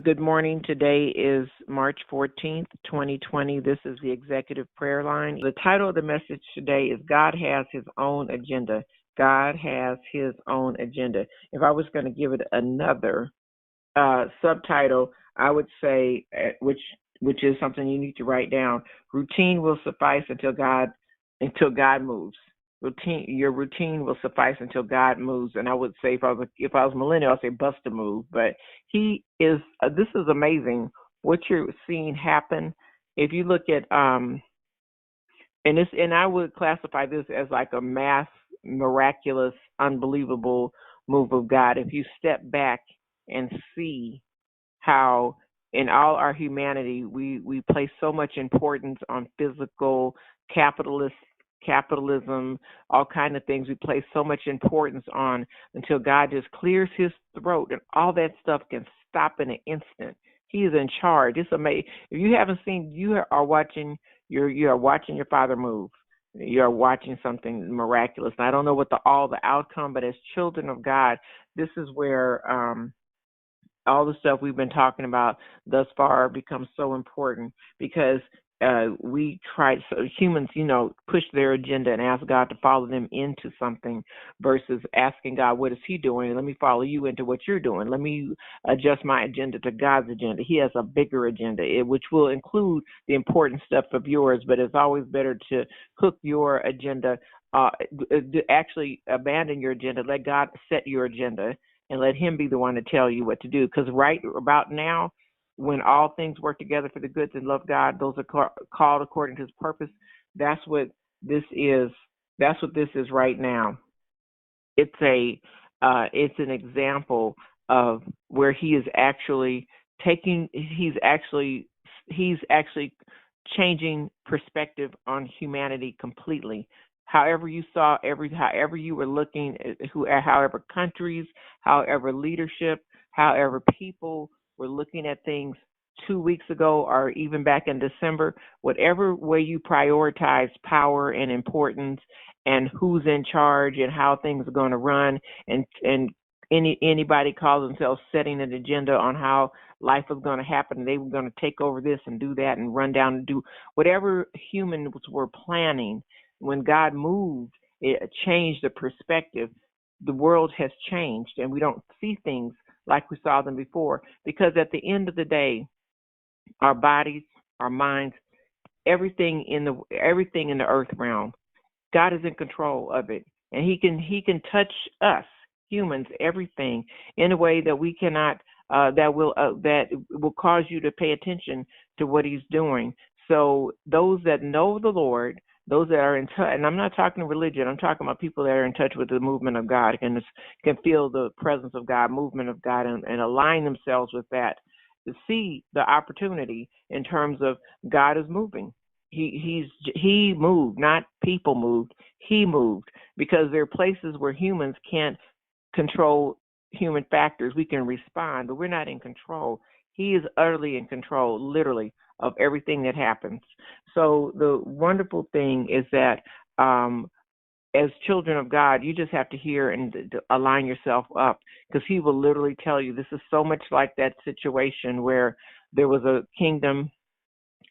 Good morning. Today is March 14th, 2020. This is the Executive Prayer Line. The title of the message today is God Has His Own Agenda. God has His own agenda. If I was going to give it another subtitle, I would say, which is something you need to write down, routine will suffice until God moves. Your routine will suffice until God moves. And I would say, if I was millennial, I'd say bust a move. But He is. This is amazing what you're seeing happen. If you look at and I would classify this as like a mass, miraculous, unbelievable move of God. If you step back and see how in all our humanity we place so much importance on physical capitalism, all kind of things we place so much importance on until God just clears his throat and all that stuff can stop in an instant. He is in charge. It's amazing. If you haven't seen, you are watching your Father move. You are watching something miraculous. And I don't know what the outcome, but as children of God, this is where all the stuff we've been talking about thus far becomes so important, because humans, push their agenda and ask God to follow them into something versus asking God, what is he doing? Let me follow you into what you're doing. Let me adjust my agenda to God's agenda. He has a bigger agenda, which will include the important stuff of yours, but it's always better to hook your agenda, actually abandon your agenda, let God set your agenda, and let him be the one to tell you what to do. Because right about now, when all things work together for the good and love God, those are called according to his purpose. That's what this is. That's what this is right now. It's an example of where he is actually he's actually changing perspective on humanity completely. However you saw however you were looking, however countries, however leadership, however people were looking at things 2 weeks ago or even back in December, whatever way you prioritize power and importance and who's in charge and how things are going to run, and anybody calls themselves setting an agenda on how life was going to happen, they were going to take over this and do that and run down and do whatever humans were planning. When God moved, it changed the perspective. The world has changed, and we don't see things like we saw them before, because at the end of the day, our bodies, our minds, everything in the earth realm, God is in control of it, and he can touch us humans, everything, in a way that we cannot, that will cause you to pay attention to what he's doing. So those that know the Lord, those that are in touch, and I'm not talking religion, I'm talking about people that are in touch with the movement of God, can feel the presence of God, movement of God, and align themselves with that, to see the opportunity in terms of God is moving. He moved, not people moved. He moved, because there are places where humans can't control human factors. We can respond, but we're not in control. He is utterly in control, literally, of everything that happens. So the wonderful thing is that as children of God, you just have to hear and align yourself up, because he will literally tell you. This is so much like that situation where there was a kingdom,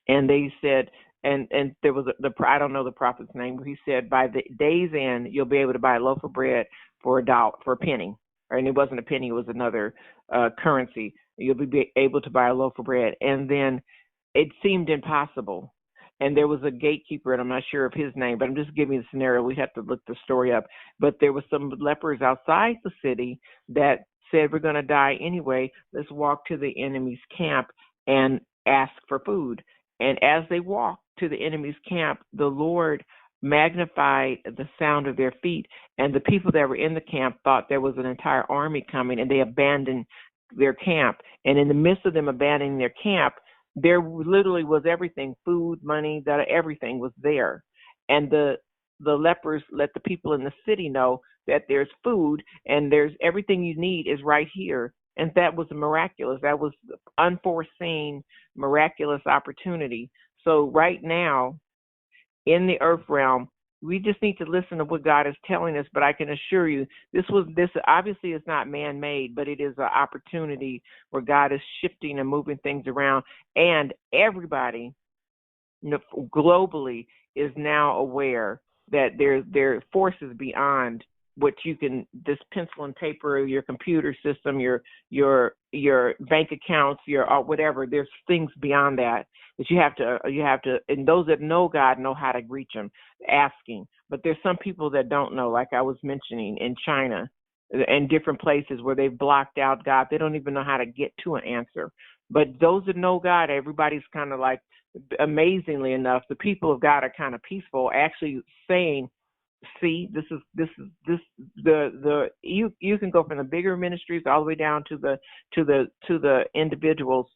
and they said, and there was I don't know the prophet's name, but he said, by the day's end, you'll be able to buy a loaf of bread for a penny. And it wasn't a penny, it was another currency. You'll be able to buy a loaf of bread. And then it seemed impossible. And there was a gatekeeper, and I'm not sure of his name, but I'm just giving you the scenario. We have to look the story up. But there were some lepers outside the city that said, we're going to die anyway. Let's walk to the enemy's camp and ask for food. And as they walked to the enemy's camp, the Lord magnified the sound of their feet, and the people that were in the camp thought there was an entire army coming, and they abandoned their camp. And in the midst of them abandoning their camp, there literally was everything: food, money, that everything was there. And the lepers let the people in the city know that there's food and there's everything you need is right here. And that was miraculous. That was unforeseen, miraculous opportunity. So right now, in the earth realm, We just need to listen to what God is telling us. But I can assure you, this obviously is not man-made, but it is an opportunity where God is shifting and moving things around, and everybody globally is now aware that there are forces beyond what you can, this pencil and paper, your computer system, your bank accounts, your whatever. There's things beyond that you have to, and those that know God know how to reach Him, asking. But there's some people that don't know, like I was mentioning in China and different places where they've blocked out God. They don't even know how to get to an answer. But those that know God, everybody's kind of like, amazingly enough, the people of God are kind of peaceful, actually saying, see, this you can go from the bigger ministries all the way down to the individuals.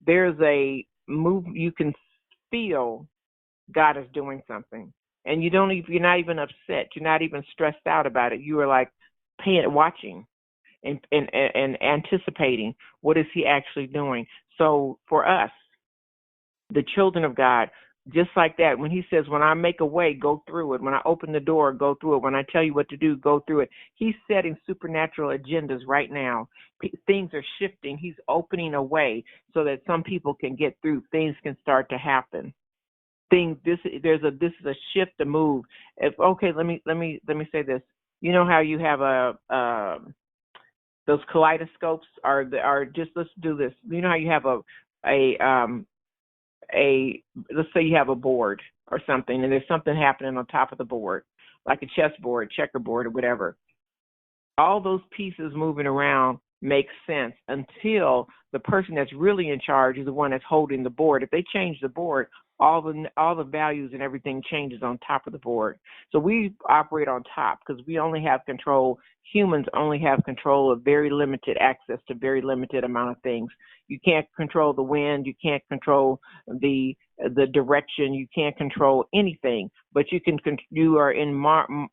There's a move, you can feel God is doing something, and you're not even upset, you're not even stressed out about it. You are like watching and anticipating what is He actually doing. So for us, the children of God, just like that, when He says, when I make a way, go through it. When I open the door, go through it. When I tell you what to do, go through it. He's setting supernatural agendas right now. Things are shifting. He's opening a way so that some people can get through. Things can start to happen. This is a shift, a move. Okay, let me say this. You know how you have those kaleidoscopes are just, let's do this. You know how you have let's say you have a board or something, and there's something happening on top of the board, like a chessboard, checkerboard, or whatever. All those pieces moving around make sense until the person that's really in charge is the one that's holding the board. If they change the board, all the values and everything changes on top of the board. So we operate on top because we only have control. Humans only have control of very limited access to very limited amount of things. You can't control the wind. You can't control the direction. You can't control anything, but you are in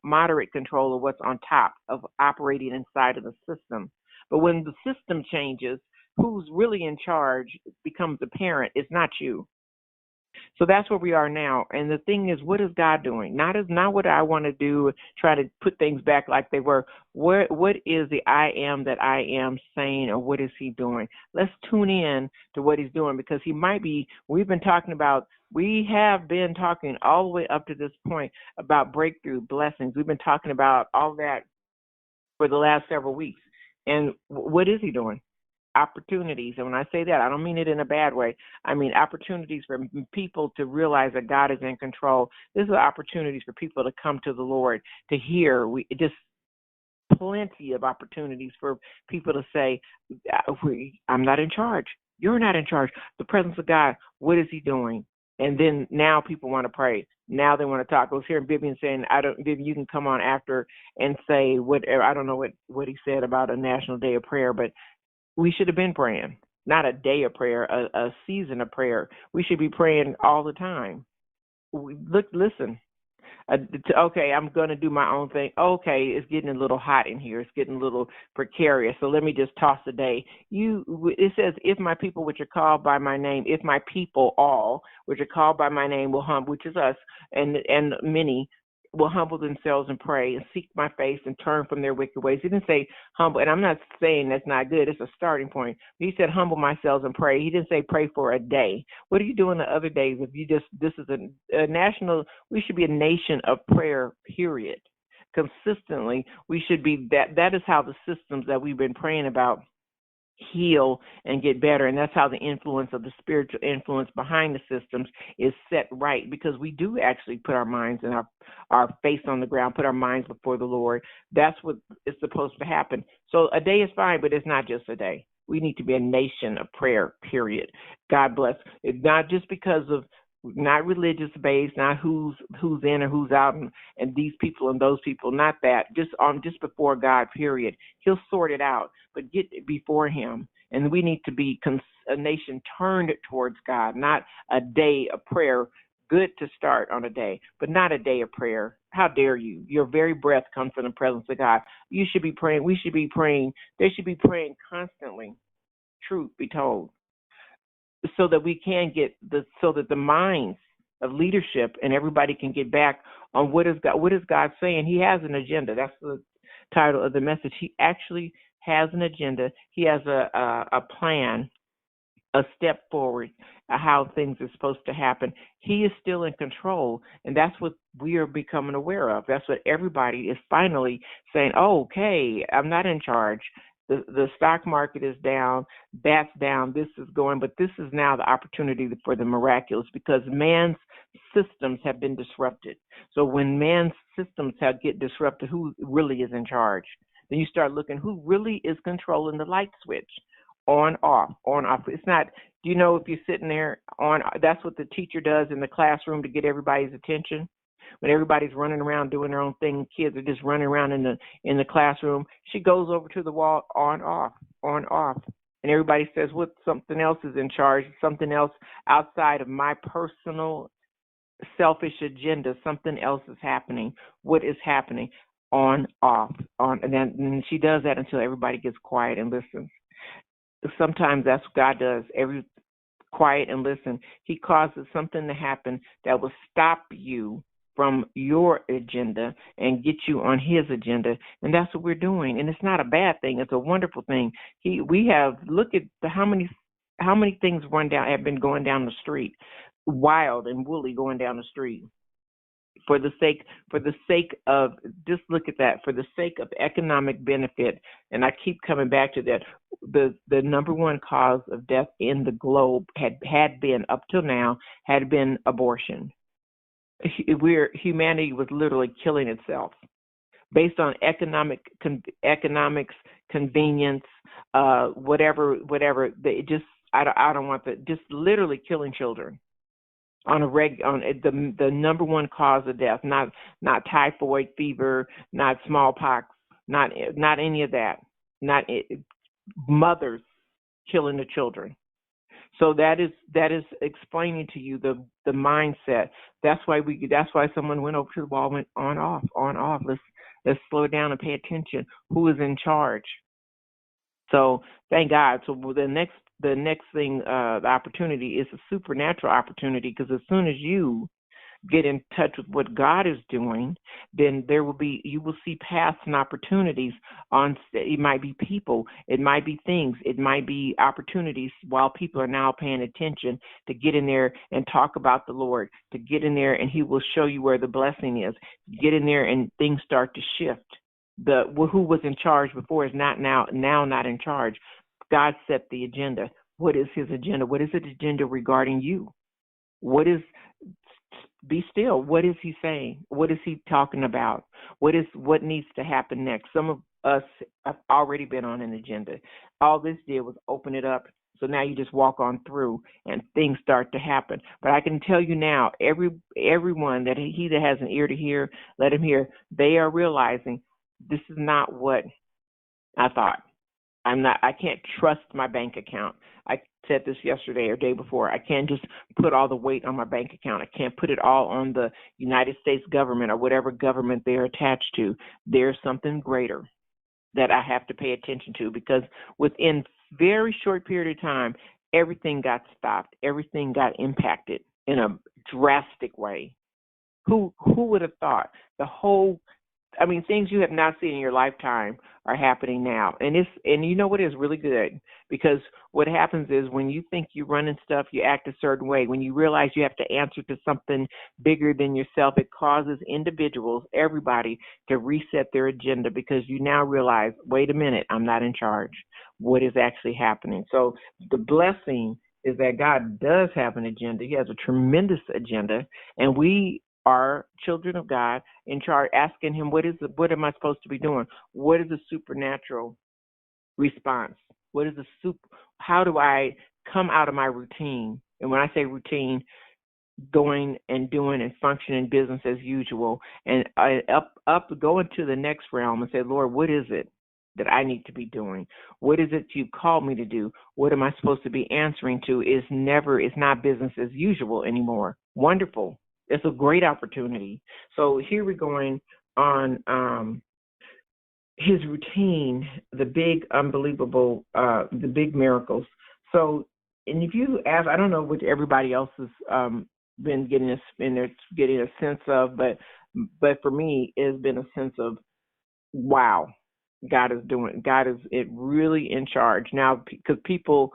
moderate control of what's on top of operating inside of the system. But when the system changes, who's really in charge becomes apparent. It's not you. So that's where we are now. And the thing is, what is God doing? Not what I want to do, try to put things back like they were. What is the I am that I am saying, or what is He doing? Let's tune in to what He's doing, because we have been talking all the way up to this point about breakthrough, blessings. We've been talking about all that for the last several weeks. And what is He doing? Opportunities. And when I say that, I don't mean it in a bad way. I mean opportunities for people to realize that God is in control. This is opportunities for people to come to the Lord, to hear. Just plenty of opportunities for people to say, I'm not in charge. You're not in charge. The presence of God, what is He doing? And then now people want to pray. Now they want to talk. I was hearing Vivian saying, Vivian, you can come on after and say whatever. I don't know what he said about a national day of prayer, but we should have been praying, not a day of prayer, a season of prayer. We should be praying all the time. Listen. Okay, I'm going to do my own thing. Okay, it's getting a little hot in here. It's getting a little precarious. So let me just toss a day. It says, if my people which are called by my name, if my people all which are called by my name will humble, which is us, and many will humble themselves and pray and seek my face and turn from their wicked ways. He didn't say humble, and I'm not saying that's not good. It's a starting point. He said humble myself and pray. He didn't say pray for a day. What are you doing the other days if this is a national, we should be a nation of prayer, period. Consistently, we should be that is how the systems that we've been praying about heal and get better. And that's how the influence of the spiritual influence behind the systems is set right, because we do actually put our minds and our face on the ground, put our minds before the Lord. That's what is supposed to happen. So a day is fine, but it's not just a day. We need to be a nation of prayer, period. God bless. It's not just because of, not religious based, not who's in or who's out, and these people and those people, not that. Just before God, period. He'll sort it out, but get before Him. And we need to be a nation turned towards God, not a day of prayer. Good to start on a day, but not a day of prayer. How dare you? Your very breath comes from the presence of God. You should be praying. We should be praying. They should be praying constantly. Truth be told. So that we can so that the minds of leadership, and everybody can get back on what is God saying. He has an agenda. That's the title of the message. He actually has an agenda. He has a plan, a step forward, how things are supposed to happen. He is still in control, and that's what we are becoming aware of. That's what everybody is finally saying, oh, okay, I'm not in charge. The stock market is down, that's down, this is going, but this is now the opportunity for the miraculous, because man's systems have been disrupted. So when man's systems get disrupted, who really is in charge? Then you start looking, who really is controlling the light switch? On, off, on, off. It's not, do you know, if you're sitting there on, that's what the teacher does in the classroom to get everybody's attention. When everybody's running around doing their own thing, kids are just running around in the classroom, she goes over to the wall, on, off, on, off. And everybody says, what, something else is in charge, something else outside of my personal selfish agenda, something else is happening. What is happening? On, off, on. And she does that until everybody gets quiet and listens. Sometimes that's what God does. Quiet and listen. He causes something to happen that will stop you from your agenda and get you on his agenda. And that's what we're doing. And it's not a bad thing. It's a wonderful thing. Look at how many things have been going down the street, wild and woolly going down the street. For the sake of, just look at that, for the sake of economic benefit, and I keep coming back to that, the number one cause of death in the globe had been, up till now, had been abortion. Humanity was literally killing itself based on economics, convenience, whatever. I don't want that. Just literally killing children on the number one cause of death. Not typhoid fever, not smallpox, not any of that. Mothers killing the children. So that is explaining to you the mindset. That's why someone went over to the wall, went on, off. Let's slow down and pay attention. Who is in charge? So thank God. So the next thing, the opportunity is a supernatural opportunity, because as soon as you get in touch with what God is doing, then you will see paths and opportunities on. It might be people, it might be things, it might be opportunities, while people are now paying attention, to get in there and talk about the Lord, to get in there and he will show you where the blessing is. Get in there and things start to shift. Who was in charge before is not now not in charge. God set the agenda. What is his agenda? What is his agenda regarding you? Be still. What is he saying? What is he talking about? What needs to happen next? Some of us have already been on an agenda. All this did was open it up. So now you just walk on through and things start to happen. But I can tell you now, everyone that has an ear to hear, let him hear. They are realizing this is not what I thought. I can't trust my bank account. I said this yesterday or day before. I can't just put all the weight on my bank account. I can't put it all on the United States government or whatever government they're attached to. There's something greater that I have to pay attention to, because within very short period of time, everything got stopped. Everything got impacted in a drastic way. Who would have thought things you have not seen in your lifetime are happening now. And you know what is really good? Because what happens is, when you think you're running stuff, you act a certain way. When you realize you have to answer to something bigger than yourself, it causes individuals, everybody, to reset their agenda, because you now realize, wait a minute, I'm not in charge. What is actually happening? So the blessing is that God does have an agenda. He has a tremendous agenda, and we are children of God in charge, asking him, what am I supposed to be doing? What is the supernatural response? How do I come out of my routine? And when I say routine, going and doing and functioning business as usual, and go into the next realm and say, Lord, what is it that I need to be doing? What is it you called me to do? What am I supposed to be answering to? It's not business as usual anymore. Wonderful. It's a great opportunity. So here we're going on his routine, the big, unbelievable, the big miracles. So, and if you ask, I don't know what everybody else's been getting a sense of, but for me, it's been a sense of, wow, God is it really in charge now, because people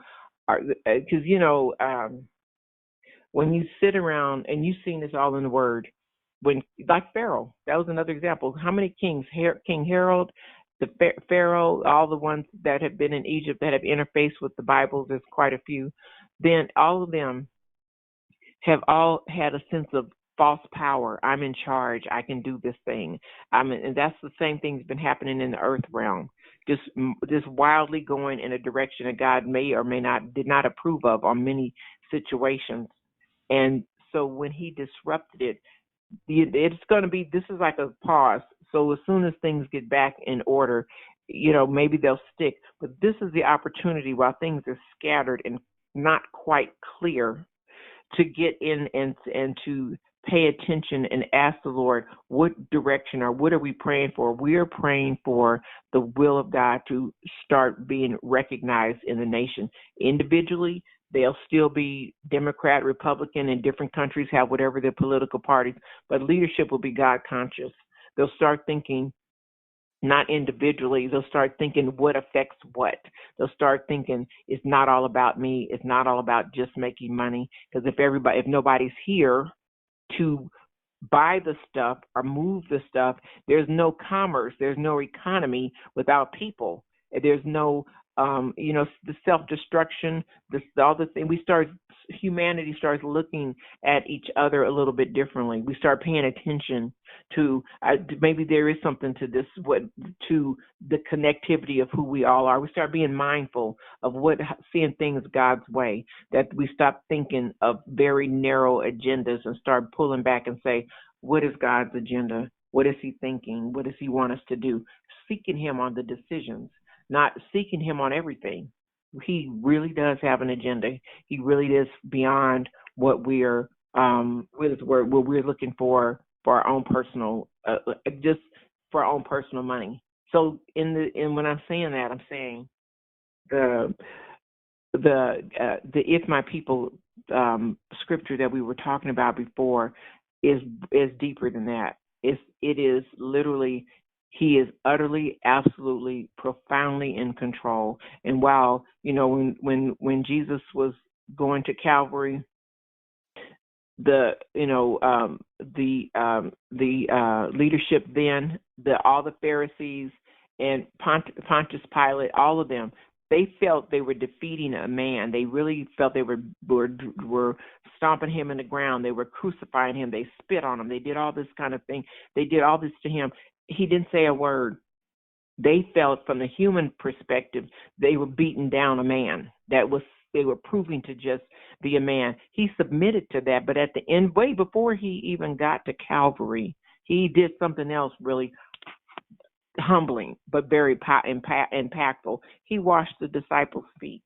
are, because when you sit around, and you've seen this all in the Word, when, like Pharaoh, that was another example. How many kings? King Harold, the Pharaoh, all the ones that have been in Egypt that have interfaced with the Bible. There's quite a few. Then all of them have all had a sense of false power. I'm in charge. I can do this thing. And that's the same thing that's been happening in the earth realm. Just wildly going in a direction that God may or may not did not approve of on many situations. And so when He disrupted it, it's going to be, this is like a pause. So as soon as things get back in order, maybe they'll stick. But this is the opportunity, while things are scattered and not quite clear, to get in and to pay attention and ask the Lord, what direction, or what are we praying for? We are praying for the will of God to start being recognized in the nation. Individually, they'll still be Democrat, Republican, in different countries have whatever their political parties, but leadership will be God conscious. They'll start thinking not individually. They'll start thinking what affects what. They'll start thinking it's not all about me. It's not all about just making money. Because if nobody's here to buy the stuff or move the stuff, there's no commerce. There's no economy without people. There's no, the self-destruction, all this thing. Humanity starts looking at each other a little bit differently. We start paying attention to, maybe there is something to this, to the connectivity of who we all are. We start being mindful of seeing things God's way, that we stop thinking of very narrow agendas and start pulling back and say, what is God's agenda? What is He thinking? What does He want us to do? Seeking Him on the decisions, not seeking Him on everything. He really does have an agenda. He really is beyond what we're what we're looking for our own personal, just for our own personal money. So when I'm saying that, I'm saying the if my people scripture that we were talking about before is deeper than that. It is literally, He is utterly, absolutely, profoundly in control. And while, when Jesus was going to Calvary, the leadership then, all the Pharisees and Pontius Pilate, all of them, they felt they were defeating a man. They really felt they were stomping Him in the ground. They were crucifying Him. They spit on Him. They did all this kind of thing. They did all this to Him. He didn't say a word. They felt, from the human perspective, they were beating down a man. They were proving to just be a man. He submitted to that, but at the end, way before He even got to Calvary, He did something else really humbling, but very impactful. He washed the disciples' feet.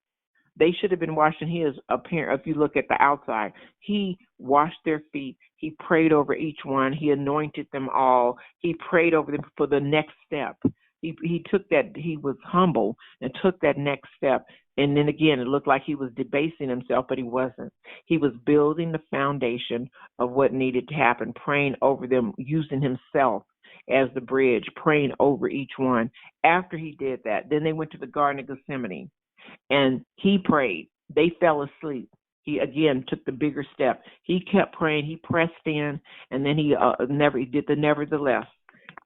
They should have been washing His. If you look at the outside, He washed their feet. He prayed over each one. He anointed them all. He prayed over them for the next step. He took that. He was humble and took that next step. And then again, it looked like He was debasing Himself, but He wasn't. He was building the foundation of what needed to happen, praying over them, using Himself as the bridge, praying over each one. After He did that, then they went to the Garden of Gethsemane. And He prayed. They fell asleep. He again took the bigger step. He kept praying. He pressed in, and then He did the nevertheless.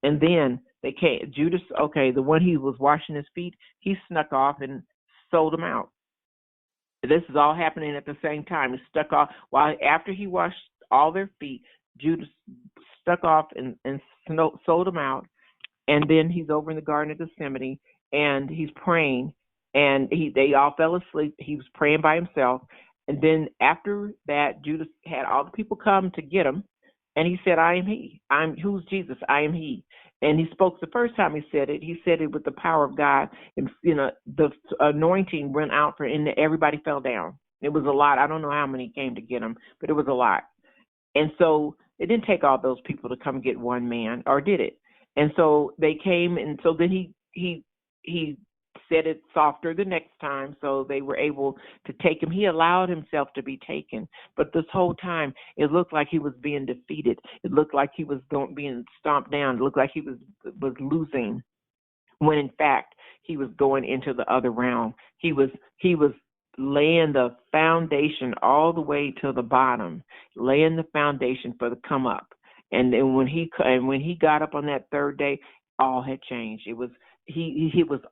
And then they came. Judas, the one He was washing His feet, he snuck off and sold them out. This is all happening at the same time. He stuck off after He washed all their feet. Judas stuck off and sold them out. And then He's over in the Garden of Gethsemane, and He's praying. And they all fell asleep. He was praying by himself. And then after that, Judas had all the people come to get Him. And He said, I am He. Who's Jesus? I am He. And He spoke the first time He said it with the power of God. And, the anointing went out and everybody fell down. It was a lot. I don't know how many came to get Him, but it was a lot. And so it didn't take all those people to come get one man, or did it? And so they came. And so then he said it softer the next time, so they were able to take him. He allowed himself to be taken, but this whole time it looked like he was being defeated. It looked like he was being stomped down. It looked like he was losing, when in fact he was going into the other realm. He was laying the foundation all the way to the bottom, laying the foundation for the come up. And then when he got up on that third day, all had changed. It was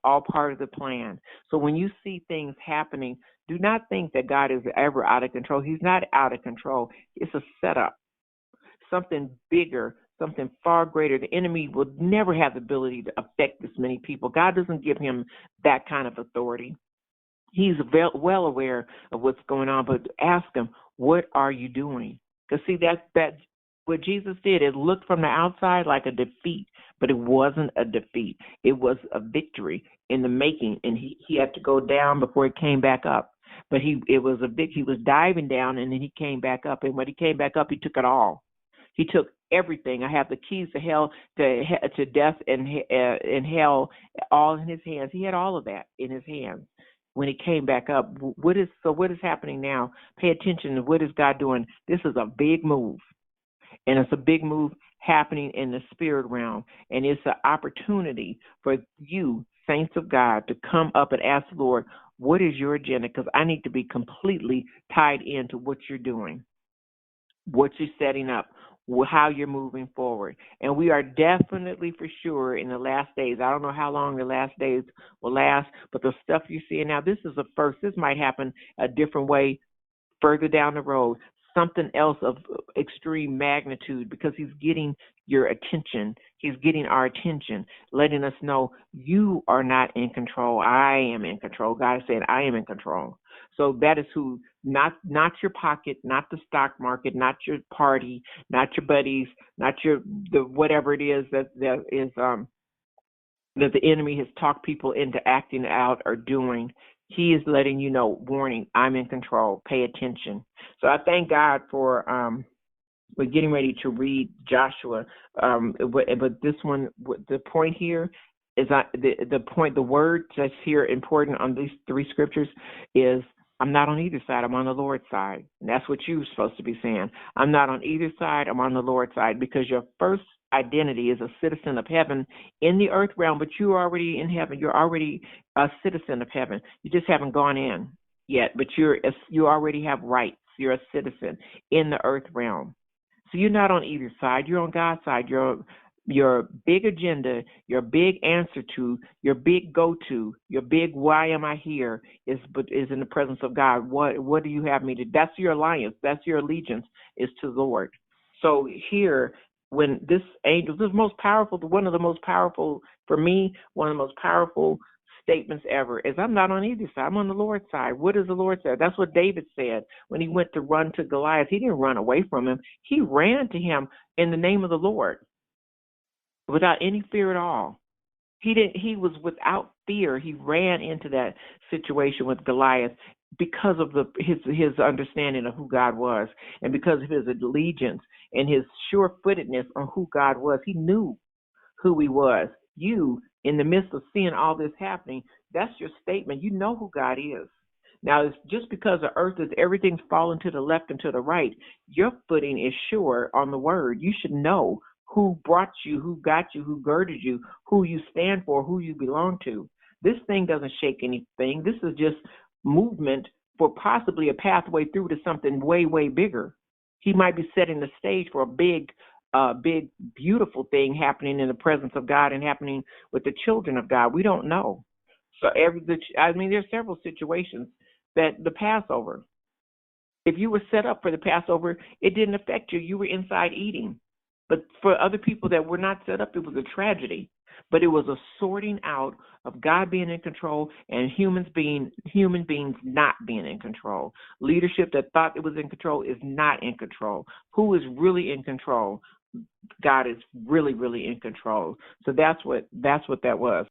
all part of the plan. So when you see things happening, do not think that God is ever out of control. He's not out of control. It's a setup, something bigger, something far greater. The enemy will never have the ability to affect this many people. God doesn't give him that kind of authority. He's well aware of what's going on, but ask him, what are you doing? Because see, that what Jesus did, it looked from the outside like a defeat, but it wasn't a defeat. It was a victory in the making, and he had to go down before he came back up. But he was diving down, and then he came back up, and when he came back up, he took it all. He took everything. I have the keys to hell, to death and hell, all in his hands. He had all of that in his hands when he came back up. What is happening now? Pay attention to what is God doing. This is a big move, and it's a big move happening in the spirit realm, and it's an opportunity for you, saints of God, to come up and ask the Lord, what is your agenda? Because I need to be completely tied into what you're doing, what you're setting up, how you're moving forward. And we are definitely for sure in the last days. I don't know how long the last days will last, but the stuff you're seeing now, this is a first. This might happen a different way further down the road, something else of extreme magnitude, because he's getting your attention. He's getting our attention, letting us know you are not in control. I am in control. God is saying, I am in control. So that is who, not your pocket, not the stock market, not your party, not your buddies, not the whatever it is that the enemy has talked people into acting out or doing. He is letting you know, warning, I'm in control. Pay attention. So I thank God for we're getting ready to read Joshua, but this one, the point here is the word that's here important on these three scriptures is, I'm not on either side. I'm on the Lord's side. And that's what you're supposed to be saying. I'm not on either side. I'm on the Lord's side, because your first identity is a citizen of heaven in the earth realm, but you're already in heaven. You're already a citizen of heaven. You just haven't gone in yet, but you already have rights. You're a citizen in the earth realm. So you're not on either side. You're on God's side. Your big agenda, your big answer to, your big go-to, your big why am I here is in the presence of God. What do you have me to? That's your alliance. That's your allegiance, is to the Lord. So here, when this angel, this is most powerful, one of the most powerful, for me, one of the most powerful statements ever is, I'm not on either side. I'm on the Lord's side. What does the Lord say? That's what David said when he went to run to Goliath. He didn't run away from him. He ran to him in the name of the Lord, without any fear at all. He was without fear. He ran into that situation with Goliath because of his understanding of who God was, and because of his allegiance and his sure-footedness on who God was. He knew who he was. You, in the midst of seeing all this happening, that's your statement. You know who God is. Now, it's just because the earth is, everything's falling to the left and to the right, your footing is sure on the word. You should know who brought you, who got you, who girded you, who you stand for, who you belong to. This thing doesn't shake anything. This is just movement for possibly a pathway through to something way, way bigger. He might be setting the stage for a big, beautiful thing happening in the presence of God and happening with the children of God. We don't know. So there's several situations that the Passover, if you were set up for the Passover, it didn't affect you. You were inside eating. But for other people that were not set up, it was a tragedy. But it was a sorting out of God being in control and human beings not being in control. Leadership that thought it was in control is not in control. Who is really in control? God is really, really in control. So that's what that was.